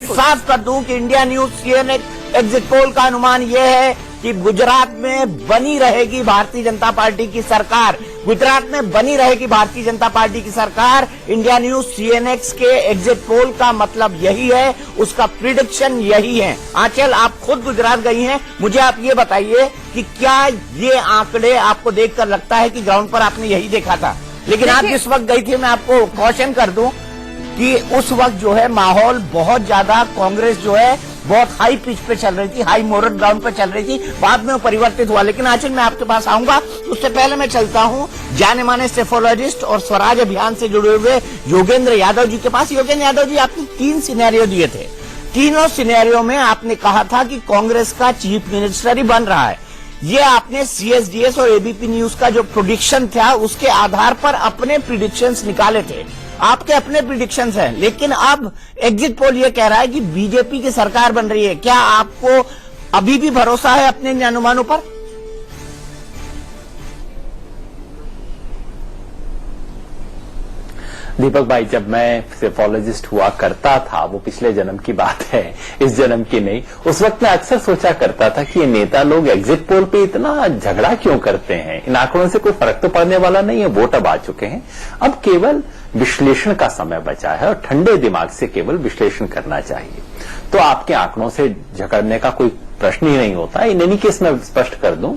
साफ कर दूं कि India news CNA exit poll का अनुमान यह है कि गुजरात में बनी रहेगी भारतीय जनता पार्टी की सरकार। गुजरात में बनी रहेगी भारतीय जनता पार्टी की सरकार। इंडिया न्यूज सीएनएक्स के एग्जिट पोल का मतलब यही है, उसका प्रिडिक्शन यही है। आंचल, आप खुद गुजरात गई हैं, मुझे आप ये बताइए कि क्या ये आंकड़े आपको देखकर लगता है कि ग्राउंड पर आपने यही देखा था? लेकिन आप जिस वक्त गई थी, मैं आपको कॉशन कर दूं कि उस वक्त जो है माहौल बहुत ज्यादा, कांग्रेस जो है बहुत हाई पिच पे चल रही थी, हाई मोरल ग्राउंड पे चल रही थी। बाद में वो परिवर्तित हुआ। लेकिन आंचल, मैं आपके पास आऊंगा, उससे पहले मैं चलता हूं जाने माने सेफोलॉजिस्ट और स्वराज अभियान से जुड़े हुए योगेंद्र यादव जी के पास। योगेंद्र यादव जी, आपने 3 सिनेरियो दिए थे। तीनों सिनेरियो में आपने कहा था कि कांग्रेस का चीफ मिनिस्टर ही बन रहा है। ये आपने सीएसडीएस और एबीपी न्यूज का जो प्रेडिक्शन था उसके आधार पर अपने प्रेडिक्शंस निकाले थे। आपके अपने प्रेडिक्शंस हैं, लेकिन अब एग्जिट पोल ये कह रहा है कि बीजेपी की सरकार बन रही है। क्या आपको अभी भी भरोसा है अपने इन अनुमानों पर? दीपक भाई, जब मैं सेफोलॉजिस्ट हुआ करता था, वो पिछले जन्म की बात है, इस जन्म की नहीं। उस वक्त मैं अक्सर सोचा करता था कि ये नेता लोग एग्जिट पोल पे इतना झगड़ा क्यों करते हैं। इन आंकड़ों से कोई फर्क तो पड़ने वाला नहीं है, वोट अब आ चुके हैं। अब केवल विश्लेषण का समय बचा है और ठंडे दिमाग से केवल विश्लेषण करना चाहिए। तो आपके आंकड़ों से झगड़ने का कोई प्रश्न ही नहीं होता। इन एनी केस मैं स्पष्ट कर दूं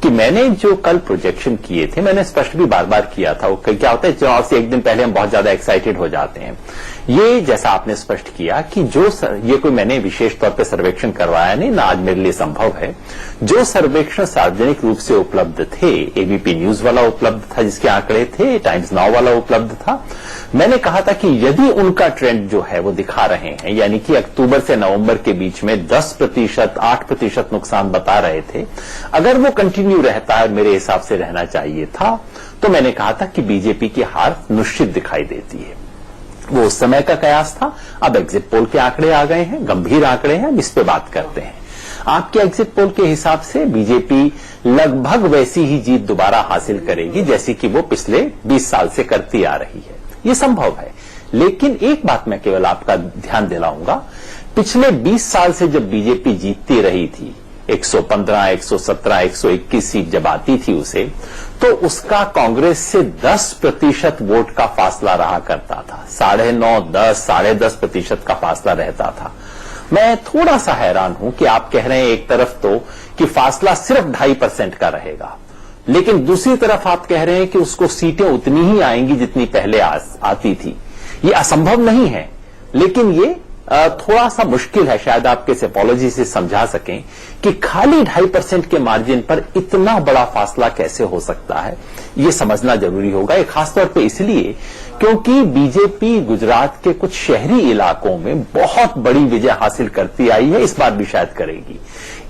कि मैंने जो कल प्रोजेक्शन किए थे, मैंने स्पष्ट भी बार बार किया था। वो क्या होता है, चुनाव से एक दिन पहले हम बहुत ज्यादा एक्साइटेड हो जाते हैं। ये जैसा आपने स्पष्ट किया कि ये कोई मैंने विशेष तौर पे सर्वेक्षण करवाया नहीं, ना आज मेरे लिए संभव है। जो सर्वेक्षण सार्वजनिक रूप से उपलब्ध थे, एबीपी न्यूज वाला उपलब्ध था जिसके आंकड़े थे, टाइम्स नाउ वाला उपलब्ध था, मैंने कहा था कि यदि उनका ट्रेंड जो है वो दिखा रहे हैं, यानी कि अक्टूबर से नवंबर के बीच में 10%, 8% नुकसान बता रहे थे, अगर वो कंटिन्यू रहता है, मेरे हिसाब से रहना चाहिए था, तो मैंने कहा था कि बीजेपी की हार निश्चित दिखाई देती है। वो उस समय का कयास था। अब एग्जिट पोल के आंकड़े आ गए हैं, गंभीर आंकड़े हैं, हम इस पे बात करते हैं। आपके एग्जिट पोल के हिसाब से बीजेपी लगभग वैसी ही जीत दोबारा हासिल करेगी जैसी कि वो पिछले 20 साल से करती आ रही है। ये संभव है। लेकिन एक बात मैं केवल आपका ध्यान दिलाऊंगा, पिछले 20 साल से जब बीजेपी जीतती रही थी, 115, 117, 121 सीट जब आती थी उसे, तो उसका कांग्रेस से 10% वोट का फासला रहा करता था। 9.5, 10, 10.5% का फासला रहता था। मैं थोड़ा सा हैरान हूं कि आप कह रहे हैं एक तरफ तो कि फासला सिर्फ 2.5% का रहेगा, लेकिन दूसरी तरफ आप कह रहे हैं कि उसको सीटें उतनी ही आएंगी जितनी पहले आती थी। ये असंभव नहीं है, लेकिन ये थोड़ा सा मुश्किल है। शायद आपके सेफोलॉजी से समझा सकें कि खाली 2.5% के मार्जिन पर इतना बड़ा फासला कैसे हो सकता है, ये समझना जरूरी होगा। ये खासतौर पे इसलिए क्योंकि बीजेपी गुजरात के कुछ शहरी इलाकों में बहुत बड़ी विजय हासिल करती आई है, इस बार भी शायद करेगी।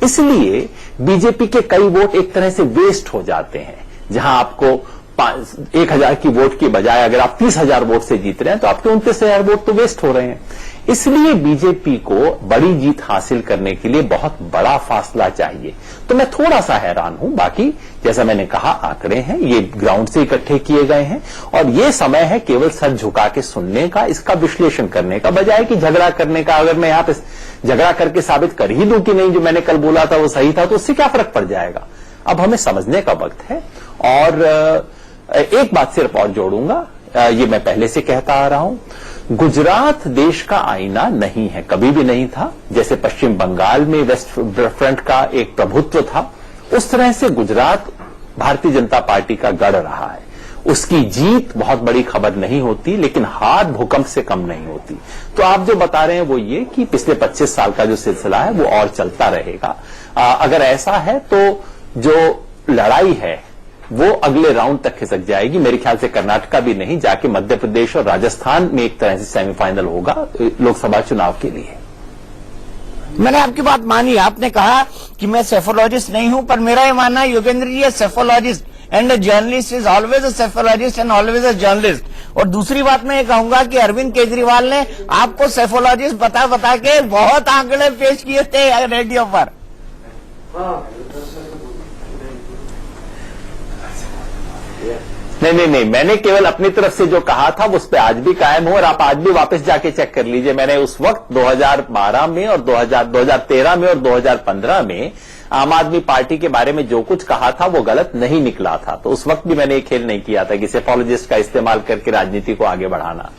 इसलिए बीजेपी के कई वोट एक तरह से वेस्ट हो जाते हैं। जहां आपको 1,000 की वोट की बजाय अगर आप 30,000 वोट से जीत रहे हैं तो आपके 29,000 वोट तो वेस्ट हो रहे हैं। इसलिए बीजेपी को बड़ी जीत हासिल करने के लिए बहुत बड़ा फासला चाहिए। तो मैं थोड़ा सा हैरान हूं। बाकी जैसा मैंने कहा, आंकड़े हैं, ये ग्राउंड से इकट्ठे किए गए हैं और ये समय है केवल सर झुका के सुनने का, इसका विश्लेषण करने का, बजाय कि झगड़ा करने का। अगर मैं यहां पे झगड़ा करके साबित कर ही दूं कि नहीं, जो मैंने कल बोला था वो सही था, तो उससे क्या फर्क पड़ जाएगा। अब हमें समझने का वक्त है। और एक बात सिर्फ और जोड़ूंगा, ये मैं पहले से कहता आ रहा हूं, गुजरात देश का आईना नहीं है, कभी भी नहीं था। जैसे पश्चिम बंगाल में वेस्ट फ्रंट का एक प्रभुत्व था, उस तरह से गुजरात भारतीय जनता पार्टी का गढ़ रहा है। उसकी जीत बहुत बड़ी खबर नहीं होती, लेकिन हार भूकंप से कम नहीं होती। तो आप जो बता रहे हैं वो ये कि पिछले 25 साल का जो सिलसिला है वो और चलता रहेगा। अगर ऐसा है तो जो लड़ाई है वो अगले राउंड तक खिसक जाएगी। मेरे ख्याल से कर्नाटका भी नहीं, जाके मध्य प्रदेश और राजस्थान में एक तरह से सेमीफाइनल होगा लोकसभा चुनाव के लिए। मैंने आपकी बात मानी। आपने कहा कि मैं सेफोलॉजिस्ट नहीं हूं, पर मेरा ये मानना है Yogendra ji, psephologist and journalist is always a psephologist and always a journalist. और दूसरी बात मैं ये कहूंगा कि अरविंद केजरीवाल ने आपको सेफोलॉजिस्ट बता बता के बहुत आंकड़े पेश किए थे रेडियो पर। नहीं, मैंने केवल अपनी तरफ से जो कहा था उस पर आज भी कायम हूं, और आप आज भी वापस जाके चेक कर लीजिए। मैंने उस वक्त 2012 में और 2013 में और 2015 में आम आदमी पार्टी के बारे में जो कुछ कहा था वो गलत नहीं निकला था। तो उस वक्त भी मैंने ये खेल नहीं किया था कि सेफोलॉजिस्ट का इस्तेमाल करके राजनीति को आगे बढ़ाना।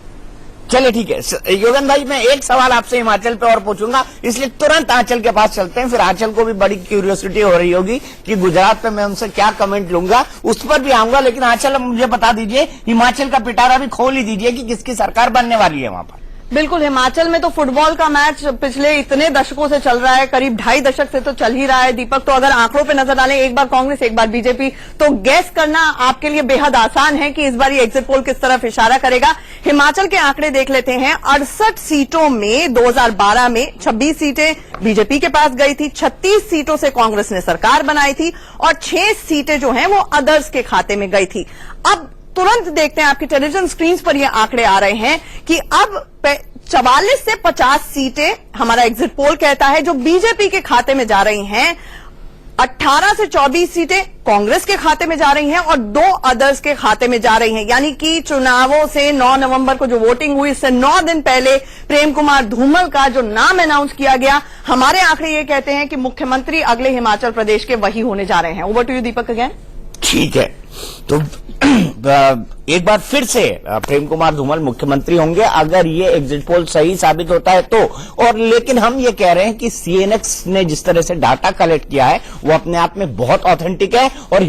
चलिए ठीक है योगेंद्र भाई, मैं एक सवाल आपसे हिमाचल पे और पूछूंगा, इसलिए तुरंत आंचल के पास चलते हैं। फिर आंचल को भी बड़ी क्यूरियोसिटी हो रही होगी कि गुजरात पे मैं उनसे क्या कमेंट लूंगा, उस पर भी आऊंगा। लेकिन आंचल मुझे बता दीजिए, हिमाचल का पिटारा भी खोल ही दीजिए कि किसकी सरकार बनने वाली है वहां पर। बिल्कुल, हिमाचल में तो फुटबॉल का मैच पिछले इतने दशकों से चल रहा है, करीब 2.5 दशक से तो चल ही रहा है दीपक। तो अगर आंकड़ों पे नजर डालें, एक बार कांग्रेस एक बार बीजेपी, तो गैस करना आपके लिए बेहद आसान है कि इस बार ये एग्जिट पोल किस तरफ इशारा करेगा। हिमाचल के आंकड़े देख लेते हैं। 68 सीटों में 2012 में 26 सीटें बीजेपी के पास गई थी, 36 सीटों से कांग्रेस ने सरकार बनाई थी और 6 सीटें जो हैं वो अदर्स के खाते में गई थी। अब तुरंत देखते हैं, आपकी टेलीविजन स्क्रीन पर ये आंकड़े आ रहे हैं कि अब 44 से 50 सीटें हमारा एग्जिट पोल कहता है जो बीजेपी के खाते में जा रही हैं। 18 से 24 सीटें कांग्रेस के खाते में जा रही हैं और 2 अदर्स के खाते में जा रही हैं। यानी कि चुनावों से 9 नवंबर को जो वोटिंग हुई, इससे 9 दिन पहले प्रेम कुमार धूमल का जो नाम अनाउंस किया गया, हमारे आंकड़े ये कहते हैं कि मुख्यमंत्री अगले हिमाचल प्रदेश के वही होने जा रहे हैं। Over to you Deepak again. ठीक है, तो एक बार फिर से प्रेम कुमार धूमल मुख्यमंत्री होंगे अगर ये एग्जिट पोल सही साबित होता है तो। और लेकिन हम ये कह रहे हैं कि सीएनएक्स ने जिस तरह से डाटा कलेक्ट किया है वो अपने आप में बहुत ऑथेंटिक है और